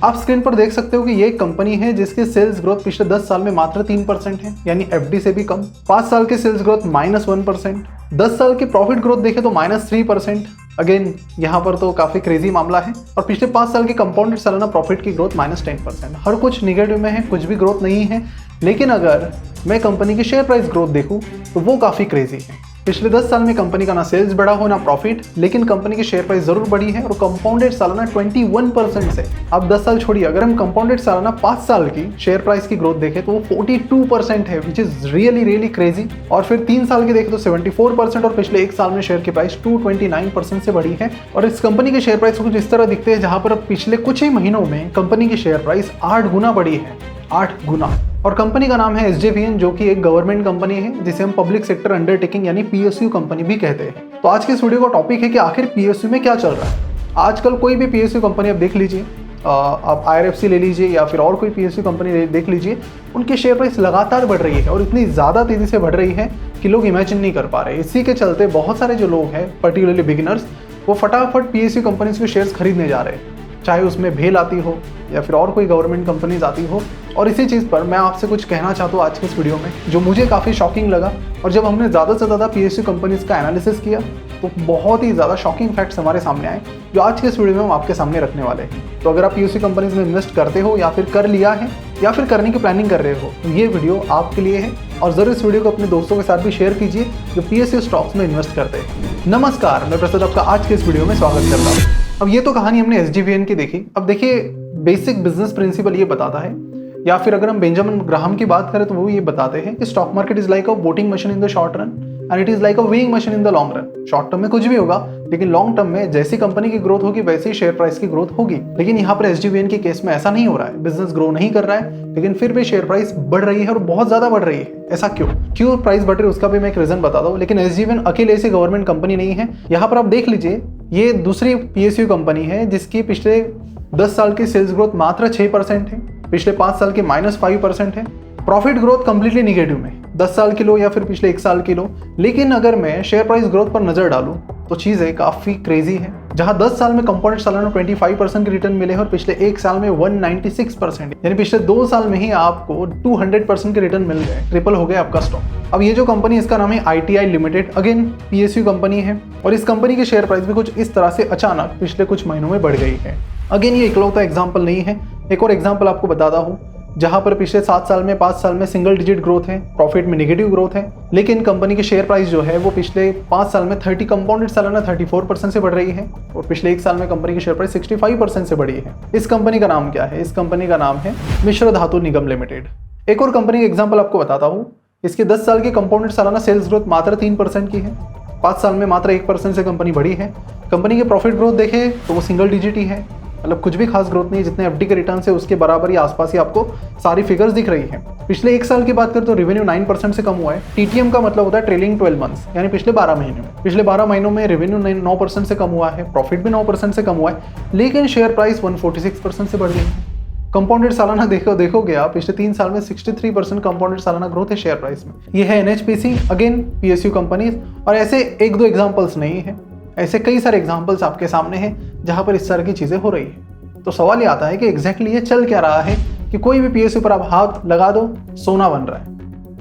आप स्क्रीन पर देख सकते हो कि ये एक कंपनी है जिसकी सेल्स ग्रोथ पिछले 10 साल में मात्र 3% है, यानी एफडी से भी कम। 5 साल की सेल्स ग्रोथ -1%। 10 साल की प्रॉफिट ग्रोथ देखें तो -3%। अगेन यहाँ पर तो काफी क्रेजी मामला है। और पिछले 5 साल की कंपाउंडेड सालाना प्रॉफिट की ग्रोथ -10%। हर कुछ निगेटिव में है, कुछ भी ग्रोथ नहीं है। लेकिन अगर मैं कंपनी की शेयर प्राइस ग्रोथ देखूं तो वो काफी क्रेजी है। पिछले 10 साल में कंपनी का ना सेल्स बढ़ा हो ना प्रॉफिट, लेकिन कंपनी की शेयर प्राइस जरूर बढ़ी है और कंपाउंडेड सालाना 21% से। अब 10 साल छोड़िए, अगर हम कंपाउंडेड सालाना 5 साल की शेयर प्राइस की ग्रोथ देखें तो वो 42% है, विच इज रियली क्रेजी। और फिर 3 साल की देखें तो 74% और पिछले 1 साल में शेयर की प्राइस 229% से बढ़ी है। और इस कंपनी की शेयर प्राइस कुछ इस तरह दिखते हैं जहां पर पिछले कुछ ही महीनों में कंपनी की शेयर प्राइस 8 गुना बढ़ी है, 8 गुना। और कंपनी का नाम है एसजेवीएन, जो कि एक गवर्नमेंट कंपनी है जिसे हम पब्लिक सेक्टर अंडरटेकिंग यानी पीएसयू कंपनी भी कहते हैं। तो आज के इस वीडियो का टॉपिक है कि आखिर पीएसयू में क्या चल रहा है। आजकल कोई भी पीएसयू कंपनी आप देख लीजिए, आप आईआरएफसी ले लीजिए या फिर और कोई पीएसयू कंपनी देख लीजिए, उनकी शेयर प्राइस लगातार बढ़ रही है और इतनी ज़्यादा तेज़ी से बढ़ रही है कि लोग इमेजिन नहीं कर पा रहे। इसी के चलते बहुत सारे जो लोग हैं, पर्टिकुलरली बिगिनर्स, वो फटाफट पीएसयू कंपनीज के शेयर्स खरीदने जा रहे हैं, चाहे उसमें भेल आती हो या फिर और कोई गवर्नमेंट कंपनीज आती हो। और इसी चीज़ पर मैं आपसे कुछ कहना चाहता हूँ आज के इस वीडियो में, जो मुझे काफ़ी शॉकिंग लगा। और जब हमने ज़्यादा से ज़्यादा पीएसयू कंपनीज का एनालिसिस किया तो बहुत ही ज़्यादा शॉकिंग फैक्ट्स हमारे सामने आए, जो आज के इस वीडियो में हम आपके सामने रखने वाले हैं। तो अगर आप पीएसयू कंपनीज में इन्वेस्ट करते हो या फिर कर लिया है या फिर करने की प्लानिंग कर रहे हो तो ये वीडियो आपके लिए है। और ज़रूर इस वीडियो को अपने दोस्तों के साथ भी शेयर कीजिए जो पीएसयू स्टॉक्स में इन्वेस्ट करते हैं। नमस्कार, मैं प्रसाद आपका आज के इस वीडियो में स्वागत करता हूँ। अब ये तो कहानी हमने एसजेवीएन की देखी। अब देखिए, बेसिक बिजनेस प्रिंसिपल ये बताता है, या फिर अगर हम बेंजामिन ग्राहम की बात करें तो वो ये बताते हैं कि stock market is like a voting machine in the short run and it is like a weighing machine in the long run. Short term में कुछ भी होगा, लेकिन लॉन्ग टर्म में जैसी कंपनी की ग्रोथ होगी वैसे ही शेयर प्राइस की ग्रोथ होगी। लेकिन यहाँ पर एसजेवीएन के केस में ऐसा नहीं हो रहा है। बिजनेस ग्रो नहीं कर रहा है, लेकिन फिर भी शेयर प्राइस बढ़ रही है और बहुत ज्यादा बढ़ रही है। ऐसा क्यों प्राइस बढ़ रही है उसका भी मैं एक रीजन बताता हूँ। लेकिन एसजेवीएन अकेले से गवर्नमेंट कंपनी नहीं है। यहाँ पर आप देख लीजिए, ये दूसरी पीएसयू कंपनी है जिसकी पिछले 10 साल की सेल्स ग्रोथ मात्र 6% है, पिछले 5 साल की -5% है। प्रॉफिट ग्रोथ कंप्लीटली निगेटिव में, 10 साल की लो या फिर पिछले 1 साल की लो। लेकिन अगर मैं शेयर प्राइस ग्रोथ पर नजर डालूं तो चीज़ें काफ़ी क्रेजी है, जहां 10 साल में कंपाउंडेड सालाना 25% के रिटर्न मिले हैं और पिछले 1 साल में 196%, यानी पिछले 2 साल में ही आपको 200% के रिटर्न मिल गए, ट्रिपल हो गए आपका स्टॉक। अब ये जो कंपनी, इसका नाम है ITI limited, again PSU company है। और इस कंपनी की शेयर प्राइस भी कुछ इस तरह से अचानक पिछले कुछ महीनों में बढ़ गई है। अगेन ये इकलौता एग्जाम्पल नहीं है, एक और एग्जाम्पल आपको बताता हूँ, जहां पर पिछले 7 साल में 5 साल में सिंगल डिजिट ग्रोथ है, प्रॉफिट में नेगेटिव ग्रोथ है, लेकिन कंपनी की शेयर प्राइस जो है वो पिछले 5 साल में 30 कंपाउंडेड सालाना 34% से बढ़ रही है और पिछले 1 साल में कंपनी की शेयर प्राइस 65% से बढ़ी है। इस कंपनी का नाम क्या है? इस कंपनी का नाम है मिश्र धातु निगम लिमिटेड। एक और कंपनी का एग्जाम्पल आपको बताता हूँ। इसके 10 साल की कंपाउंडेड सालाना सेल्स ग्रोथ मात्र 3% की है, 5 साल में मात्र 1% से कंपनी बढ़ी है। कंपनी की प्रॉफिट ग्रोथ देखें तो वो सिंगल डिजिट ही है, मतलब कुछ भी खास ग्रोथ नहीं है। जितने एफडी के रिटर्न है उसके बराबर ही आसपास ही आपको सारी फिगर्स दिख रही है। पिछले 1 साल की बात करें तो रेवेन्यू 9% से कम हुआ है। टीटीएम का मतलब होता है ट्रेलिंग 12 मंथ्स, यानी पिछले 12 महीने में। पिछले 12 महीनों में रेवेन्यू 9% से कम हुआ है, प्रॉफिट भी 9% से कम हुआ है, लेकिन शेयर प्राइस 146% से बढ़ गई है। कंपाउंडेड सालाना देखोगे आप, पिछले 3 साल में 63% कंपाउंडेड सालाना ग्रोथ है शेयर प्राइस में। ये है एनएचपीसी, अगेन पीएसयू कंपनीज। और ऐसे 1-2 एग्जाम्पल्स नहीं है, ऐसे कई सारे एग्जाम्पल्स आपके सामने हैं जहां पर इस तरह की चीजें हो रही है। तो सवाल ये आता है कि एग्जैक्टली ये चल क्या रहा है कि कोई भी पीएसयू पर आप हाथ लगा दो, सोना बन रहा है।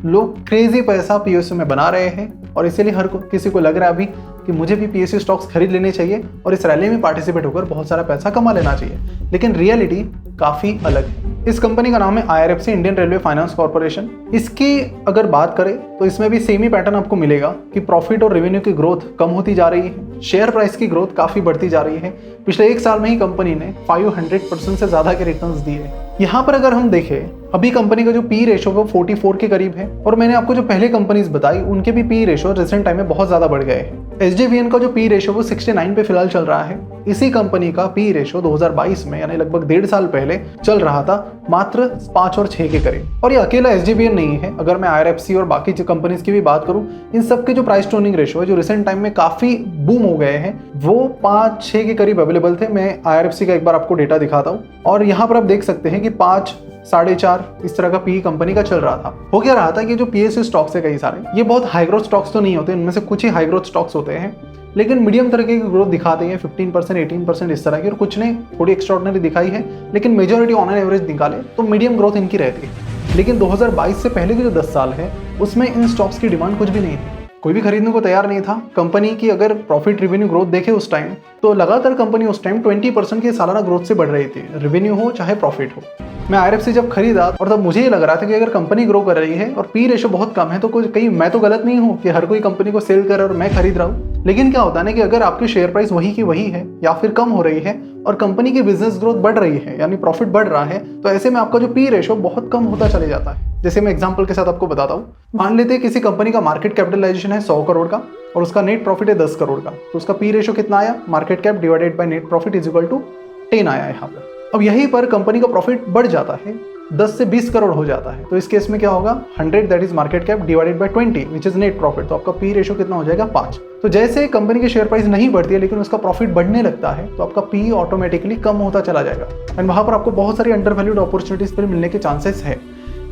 लोग क्रेजी पैसा पीएसयू में बना रहे हैं और इसीलिए हर किसी को लग रहा है अभी कि मुझे भी पीएसयू स्टॉक्स खरीद लेने चाहिए और इस रैली में पार्टिसिपेट होकर बहुत सारा पैसा कमा लेना चाहिए। लेकिन रियलिटी काफ़ी अलग है। इस कंपनी का नाम है IRFC, Indian railway finance corporation. इसकी अगर बात करें तो इसमें भी सेम ही पैटर्न आपको मिलेगा कि प्रॉफिट और रेवेन्यू की ग्रोथ कम होती जा रही है, शेयर प्राइस की ग्रोथ काफ़ी बढ़ती जा रही है। पिछले 1 साल में ही कंपनी ने 500% से ज़्यादा के रिटर्न्स दिए। यहाँ पर अगर हम देखें, अभी कंपनी का जो पी रेशो वो 44 के करीब है और मैंने आपको जो पहले कंपनीज बताई उनके भी पी रेशो रिसेंट टाइम में बहुत ज़्यादा बढ़ गए हैं। एसजेवीएन का जो पी रेशो वो 69 पे फिलहाल चल रहा है। इसी कंपनी का पी रेशो 2022 में, यानी लगभग 1.5 साल पहले चल रहा था मात्र 5 और 6 के करीब। और ये अकेला एसजेवीएन नहीं है, अगर मैं आईआरएफसी और बाकी जो कंपनीज की भी बात करूं, इन सब के जो प्राइस टू अर्निंग रेशो है जो रिसेंट टाइम में काफ़ी बूम हो गए हैं, वो 5-6 के करीब अवेलेबल थे। मैं आईआरएफसी का एक बार आपको डेटा दिखाता हूँ और यहाँ पर आप देख सकते हैं कि 5, 4.5 इस तरह का पी कंपनी का चल रहा था। हो क्या रहा था कि जो पीएसयू स्टॉक्स है कई सारे, ये बहुत हाई ग्रोथ स्टॉक्स तो नहीं होते, इनमें से कुछ ही हाई ग्रोथ स्टॉक्स होते हैं, लेकिन मीडियम तरीके की ग्रोथ दिखाते हैं 15%, 18% इस तरह की, और कुछ ने थोड़ी एक्स्ट्रॉर्डिनरी दिखाई है, लेकिन मेजॉरिटी ऑन एन एवरेज निकाले तो मीडियम ग्रोथ इनकी रहती है। लेकिन 2022 से पहले के जो 10 साल है उसमें इन स्टॉक्स की डिमांड कुछ भी नहीं थी, कोई भी खरीदने को तैयार नहीं था। कंपनी की अगर प्रॉफिट रेवेन्यू ग्रोथ देखे उस टाइम, तो लगातार कंपनी उस टाइम 20% की सालाना ग्रोथ से बढ़ रही थी, रेवेन्यू हो चाहे प्रॉफिट हो। मैं IRFC जब खरीदा और तब मुझे ये लग रहा था कि अगर कंपनी ग्रो कर रही है और पी रेशो बहुत कम है तो कुछ कहीं मैं तो गलत नहीं हूँ कि हर कोई कंपनी को सेल करे और मैं खरीद रहा हूँ। लेकिन क्या होता है ना कि अगर आपकी शेयर प्राइस वही की वही है या फिर कम हो रही है और कंपनी की बिजनेस ग्रोथ बढ़ रही है यानी प्रॉफिट बढ़ रहा है, तो ऐसे में आपका जो पी रेशो बहुत कम होता चले जाता है। जैसे मैं एग्जांपल के साथ आपको बताता हूँ, मान लेते हैं किसी कंपनी का मार्केट कैपिटलाइजेशन है 100 करोड़ का और उसका नेट प्रॉफिट है 10 करोड़ का, तो उसका पी रेशो कितना आया, market cap divided by net profit is equal to 10 आया यहाँ पर। अब यहीं पर कंपनी का प्रॉफिट बढ़ जाता है, 10 से 20 करोड़ हो जाता है, तो इस केस में क्या होगा, 100 that is market cap divided bye 20 which is net profit, तो आपका पी रेशो कितना हो जाएगा 5। तो जैसे कंपनी की शेयर प्राइस नहीं बढ़ती है लेकिन उसका प्रॉफिट बढ़ने लगता है तो आपका पी ऑटोमेटिकली कम होता चला जाएगा एंड वहां पर आपको बहुत सारी अंडर वैल्यूड अपॉर्चुनिटीज पर मिलने के चांसेस है।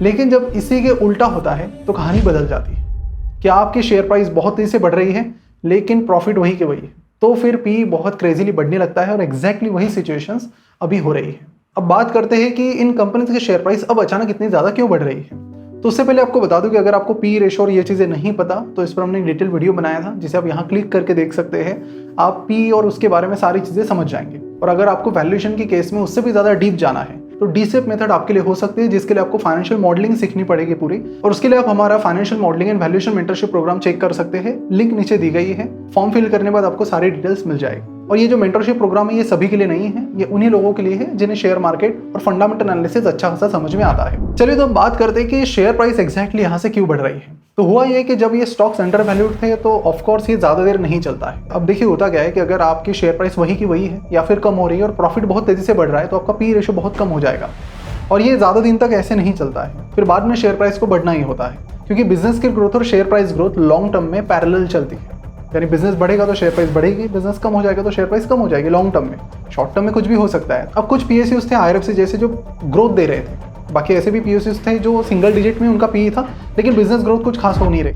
लेकिन जब इसी के उल्टा होता है तो कहानी बदल जाती है कि आपकी शेयर प्राइस बहुत तेजी से बढ़ रही है लेकिन प्रॉफिट वही के वही है, तो फिर पी बहुत क्रेजीली बढ़ने लगता है और एग्जैक्टली वही सिचुएशंस अभी हो रही है। अब बात करते हैं कि इन कंपनीज की शेयर प्राइस अब अचानक इतनी ज़्यादा क्यों बढ़ रही है। तो उससे पहले आपको बता दूं कि अगर आपको पी रेशो और ये चीज़ें नहीं पता तो इस पर हमने एक डिटेल वीडियो बनाया था जिसे आप यहाँ क्लिक करके देख सकते हैं। आप पी और उसके बारे में सारी चीज़ें समझ जाएंगे। और अगर आपको वैल्यूएशन के केस में उससे भी ज़्यादा डीप जाना है तो डीसेप मेथड आपके लिए हो सकती है, जिसके लिए आपको फाइनेंशियल मॉडलिंग सीखनी पड़ेगी पूरी, और उसके लिए आप हमारा financial modelling and valuation mentorship programme check कर सकते हैं। लिंक नीचे दी गई है, फॉर्म फिल करने के बाद आपको सारी डिटेल्स मिल जाएगी। और ये जो मेंटरशिप प्रोग्राम है ये सभी के लिए नहीं है, ये उन्हीं लोगों के लिए है जिन्हें शेयर मार्केट और फंडामेंटल एनालिसिस अच्छा खासा समझ में आता है। चलिए तो बात करते हैं कि शेयर प्राइस एग्जैक्टली यहाँ से क्यों बढ़ रही है। तो हुआ ये कि जब ये स्टॉक्स अंडर वैल्यूड थे तो ऑफकोर्स ये ज़्यादा देर नहीं चलता है। अब देखिए होता क्या है कि अगर आपकी शेयर प्राइस वही की वही है या फिर कम हो रही है और प्रॉफिट बहुत तेज़ी से बढ़ रहा है तो आपका पी रेशो बहुत कम हो जाएगा और ये ज़्यादा दिन तक ऐसे नहीं चलता है, फिर बाद में शेयर प्राइस को बढ़ना ही होता है, क्योंकि बिजनेस की ग्रोथ और share price growth long term में पैरेलल चलती है। यानी बिजनेस बढ़ेगा तो शेयर प्राइस बढ़ेगी, बिजनेस कम हो जाएगा तो शेयर प्राइस कम हो जाएगी लॉन्ग टर्म में। शॉर्ट टर्म में कुछ भी हो सकता है। अब कुछ PSUs थे IRFC जैसे जो ग्रोथ दे रहे थे, बाकी ऐसे भी PSUs थे जो सिंगल डिजिट में उनका पी था लेकिन बिजनेस ग्रोथ कुछ खास हो नहीं रही।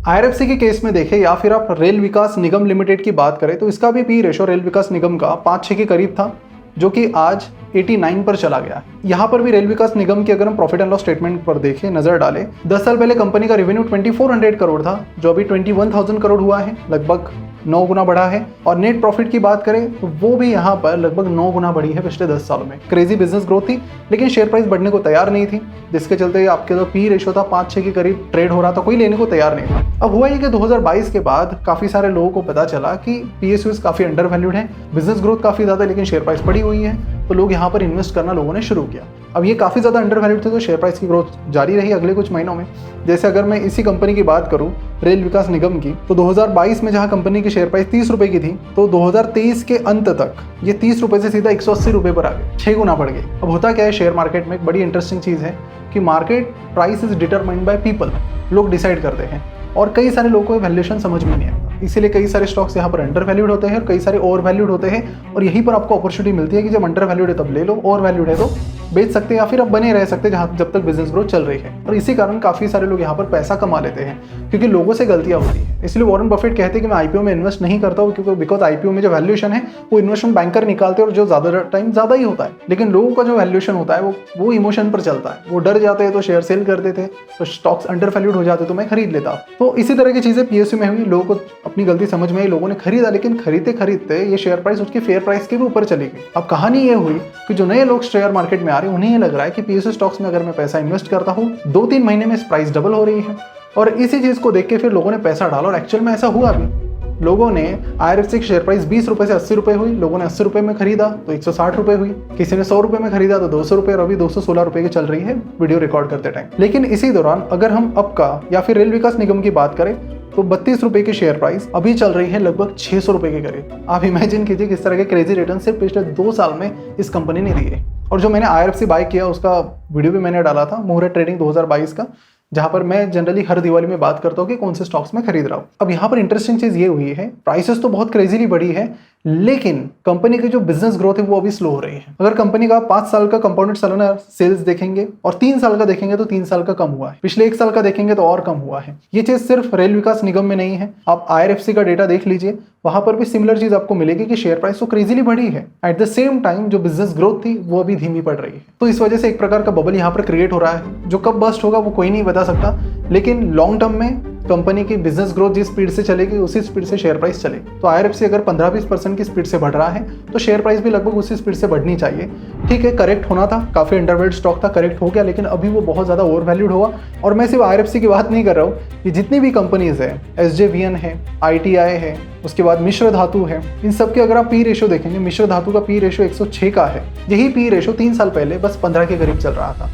IRFC के केस में देखें या फिर आप रेल विकास निगम लिमिटेड की बात करें तो इसका भी पी रेशो रेल विकास निगम का 5-6 के करीब था, जो कि आज 89 पर चला गया। यहाँ पर भी रेल विकास निगम की अगर हम प्रॉफिट एंड लॉस स्टेटमेंट पर देखें, नजर डालें, 10 साल पहले कंपनी का रेवेन्यू 2400 करोड़ था जो अभी 21,000 करोड़ हुआ है, लगभग 9 गुना बढ़ा है। और नेट प्रॉफिट की बात करें तो वो भी यहाँ पर लगभग 9 गुना बढ़ी है पिछले 10 सालों में। क्रेजी बिजनेस ग्रोथ थी लेकिन शेयर प्राइस बढ़ने को तैयार नहीं थी, जिसके चलते आपके जो पी रेशो था 5-6 के करीब ट्रेड हो रहा था, कोई लेने को तैयार नहीं था। अब हुआ ये कि 2022 के बाद काफी सारे लोगों को पता चला कि PSUs काफी अंडर वैल्यूड है, बिजनेस ग्रोथ काफी ज्यादा लेकिन शेयर प्राइस बढ़ी हुई है, तो लोग यहाँ पर इन्वेस्ट करना लोगों ने शुरू किया। अब ये काफ़ी ज़्यादा अंडर वैल्यूड थे तो शेयर प्राइस की ग्रोथ जारी रही अगले कुछ महीनों में। जैसे अगर मैं इसी कंपनी की बात करूँ, रेल विकास निगम की, तो 2022 में जहाँ कंपनी की शेयर प्राइस 30 रुपये की थी तो 2023 के अंत तक ये 30 रुपये से सीधा 180 रुपये पर आ गई, 6 गुना बढ़ गई। अब होता क्या है शेयर मार्केट में, एक बड़ी इंटरेस्टिंग चीज़ है कि market price is determined by people, लोग डिसाइड करते हैं और कई सारे लोगों को वैल्यूएशन समझ में नहीं आता, इसीलिए कई सारे स्टॉक्स यहाँ पर अंडर वैल्यूड होते हैं और कई सारे ओवर वैल्यूड होते हैं। और यहीं पर आपको अपॉर्चुनिटी मिलती है कि जब अंडर वैल्यूड है तब ले लो, ओवर वैल्यूड है तो बेच सकते हैं या फिर आप बने रह सकते हैं जहाँ जब तक बिजनेस ग्रोथ चल रही है। और इसी कारण काफ़ी सारे लोग यहाँ पर पैसा कमा लेते हैं क्योंकि लोगों से गलतियाँ होती है। इसलिए वॉरेन बफेट कहते हैं कि मैं IPO में इन्वेस्ट नहीं करता हूँ क्योंकि बिकॉज IPO में जो वैल्यूएशन है वो इन्वेस्टमेंट बैंकर निकालते हैं और जो ज़्यादा टाइम ज़्यादा ही होता है, लेकिन लोगों का जो वैल्यूएशन होता है वो इमोशन पर चलता है, वो डर जाते हैं तो शेयर सेल कर देते, तो स्टॉक्स अंडर वैल्यूड हो जाते तो मैं खरीद लेता। तो इसी तरह की चीज़ें PSU में हुई, लोगों को अपनी गलती समझ में आई, लोगों ने खरीदा, लेकिन खरीदते खरीदते ये शेयर प्राइस उसकी फेयर प्राइस के भी ऊपर चली गई। अब कहानी ये हुई कि जो नए लोग शेयर मार्केट में आ रहे हैं उन्हें ये लग रहा है कि PSU स्टॉक्स में अगर मैं पैसा इन्वेस्ट करता हूँ 2-3 महीने में इस प्राइस डबल हो रही है, और इसी चीज़ को देख के फिर लोगों ने पैसा डाला और एक्चुअल में ऐसा हुआ भी। लोगों ने IRFC की शेयर प्राइस 20 रुपये से 80 रुपये हुई, लोगों ने 80 रुपये में खरीदा तो 160 रुपये हुई, किसी ने 100 रुपये में खरीदा तो 200 रुपये, और अभी 216 रुपये की चल रही है वीडियो रिकॉर्ड करते टाइम। लेकिन इसी दौरान अगर हम अब का या फिर रेल विकास निगम की बात करें तो 32 रुपये की शेयर प्राइस अभी चल रही है लगभग 600 रुपये के करीब। आप इमेजिन कीजिए किस तरह के क्रेजी रिटर्न सिर्फ पिछले 2 साल में इस कंपनी ने दिए। और जो मैंने IRFC बाय किया उसका वीडियो भी मैंने डाला था, मुहूर्त ट्रेडिंग 2022 का, जहां पर मैं जनरली हर दिवाली में बात करता हूँ कि कौन से स्टॉक्स में खरीद रहा हूँ। अब यहाँ पर इंटरेस्टिंग चीज़ ये हुई है, प्राइसेस तो बहुत क्रेजीली बढ़ी है लेकिन कंपनी की जो बिजनेस ग्रोथ है वो अभी स्लो हो रही है। अगर कंपनी का 5 साल का कंपाउंडेड सालाना सेल्स देखेंगे और 3 साल का देखेंगे तो 3 साल का कम हुआ है, पिछले 1 साल का देखेंगे तो और कम हुआ है। ये चीज सिर्फ रेल विकास निगम में नहीं है, आप IRFC का डेटा देख लीजिए, वहां पर भी सिमिलर चीज आपको मिलेगी कि शेयर प्राइस तो क्रेजीली बढ़ी है, एट द सेम टाइम जो बिजनेस ग्रोथ थी वो अभी धीमी पड़ रही है। तो इस वजह से एक प्रकार का बबल यहाँ पर क्रिएट हो रहा है, जो कब बस्ट होगा वो कोई नहीं बता सकता, लेकिन लॉन्ग टर्म में कंपनी की बिजनेस ग्रोथ जिस स्पीड से चलेगी उसी स्पीड से शेयर प्राइस चले। तो IRFC अगर 15-20% की स्पीड से बढ़ रहा है तो शेयर प्राइस भी लगभग उसी स्पीड से बढ़नी चाहिए। ठीक है, करेक्ट होना था, काफी अंडरवेल्ड स्टॉक था, करेक्ट हो गया, लेकिन अभी वो बहुत ज्यादा ओवर वैल्यूड हुआ। और मैं सिर्फ IRFC की बात नहीं कर रहा हूँ, ये जितनी भी कंपनीज है, SJVN है, ITI है, उसके बाद मिश्र धातु है, इन सब के अगर आप पी रेशो देखेंगे, मिश्र धातु का पी रेशो 106 का है। यही पी रेशो 3 साल पहले बस 15 के करीब चल रहा था।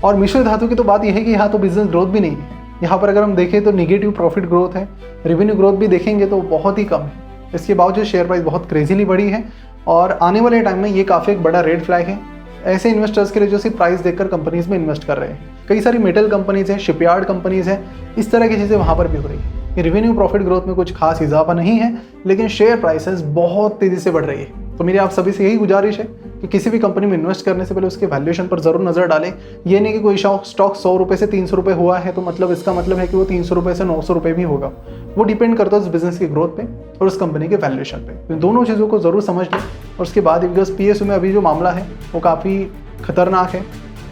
और मिश्र धातु की तो बात यह है कि यहाँ तो बिजनेस ग्रोथ भी नहीं है, यहाँ पर अगर हम देखें तो निगेटिव प्रॉफिट ग्रोथ है, रेवेन्यू ग्रोथ भी देखेंगे तो बहुत ही कम है। इसके बावजूद शेयर प्राइस बहुत क्रेजीली बढ़ी है और आने वाले टाइम में ये काफ़ी एक बड़ा रेड फ्लैग है ऐसे इन्वेस्टर्स के लिए जो सिर्फ प्राइस देखकर कंपनीज में इन्वेस्ट कर रहे हैं। कई सारी मेटल कंपनीज हैं, शिपयार्ड कंपनीज हैं, इस तरह की चीज़ें वहाँ पर भी हो रही है। रेवेन्यू प्रॉफिट ग्रोथ में कुछ खास इजाफा नहीं है, लेकिन शेयर प्राइसेस बहुत तेज़ी से बढ़ रही है। तो मेरी आप सभी से यही गुजारिश है कि किसी भी कंपनी में इन्वेस्ट करने से पहले उसके वैल्यूएशन पर जरूर नजर डालें। ये नहीं कि कोई स्टॉक 100 रुपये से 300 रुपये हुआ है तो मतलब इसका मतलब है कि वो 300 रुपये से 900 रुपये भी होगा। वो डिपेंड करता है उस बिजनेस की ग्रोथ पे और उस कंपनी के वैल्यूएशन पे। तो दोनों चीज़ों को जरूर समझ लें। और उसके बाद बिकॉज PSU में अभी जो मामला है वो काफ़ी खतरनाक है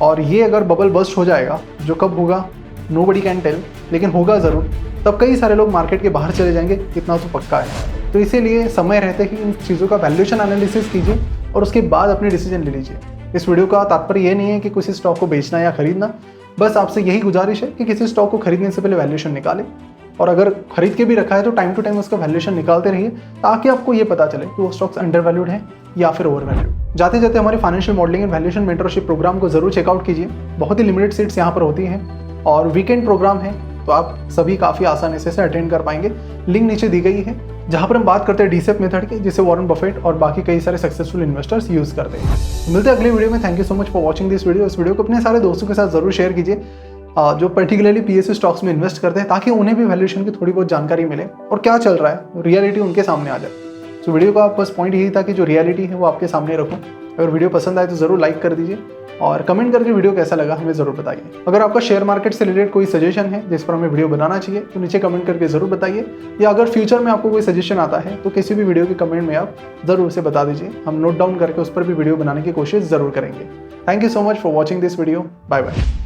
और ये अगर बबल बस्ट हो जाएगा, जो कब होगा नोबडी कैन टेल, लेकिन होगा ज़रूर, तब कई सारे लोग मार्केट के बाहर चले जाएंगे, इतना तो पक्का है। तो इसीलिए समय रहते ही इन चीज़ों का वैल्यूएशन एनालिसिस कीजिए और उसके बाद अपने डिसीजन ले लीजिए। इस वीडियो का तात्पर्य ये नहीं है कि किसी स्टॉक को बेचना या खरीदना, बस आपसे यही गुजारिश है कि किसी स्टॉक को खरीदने से पहले वैल्यूएशन निकालें और अगर खरीद के भी रखा है तो टाइम टू टाइम उसका वैल्यूएशन निकालते रहिए, ताकि आपको ये पता चले कि वो स्टॉक्स अंडर वैल्यूड है या फिर ओवर वैल्यूड। जाते जाते हमारे financial modelling and valuation mentorship programme को जरूर चेकआउट कीजिए। बहुत ही लिमिटेड सीट्स यहाँ पर होती हैं और वीकेंड प्रोग्राम है, तो आप सभी काफ़ी आसानी से अटेंड कर पाएंगे। लिंक नीचे दी गई है, जहाँ पर हम बात करते हैं DCEP मेथड की, जिसे वॉरेन बफेट और बाकी कई सारे सक्सेसफुल इन्वेस्टर्स यूज करते हैं। मिलते हैं अगले वीडियो में। Thank you so much for watching this video. इस वीडियो को अपने सारे दोस्तों के साथ जरूर शेयर कीजिए जो पर्टिकुलरली PSU स्टॉक्स में इन्वेस्ट करते हैं, ताकि उन्हें भी वैल्यूएशन की थोड़ी बहुत जानकारी मिले और क्या चल रहा है रियलिटी उनके सामने आ जाए। तो वीडियो का बस पॉइंट यही था कि जो रियलिटी है वो आपके सामने रखूँ। अगर वीडियो पसंद आए तो जरूर लाइक कर दीजिए और कमेंट करके वीडियो कैसा लगा हमें ज़रूर बताइए। अगर आपका शेयर मार्केट से रिलेटेड कोई सजेशन है जिस पर हमें वीडियो बनाना चाहिए तो नीचे कमेंट करके ज़रूर बताइए, या अगर फ्यूचर में आपको कोई सजेशन आता है तो किसी भी वीडियो के कमेंट में आप ज़रूर उसे बता दीजिए। हम नोट डाउन करके उस पर भी वीडियो बनाने की कोशिश ज़रूर करेंगे। Thank you so much for watching this video. Bye bye.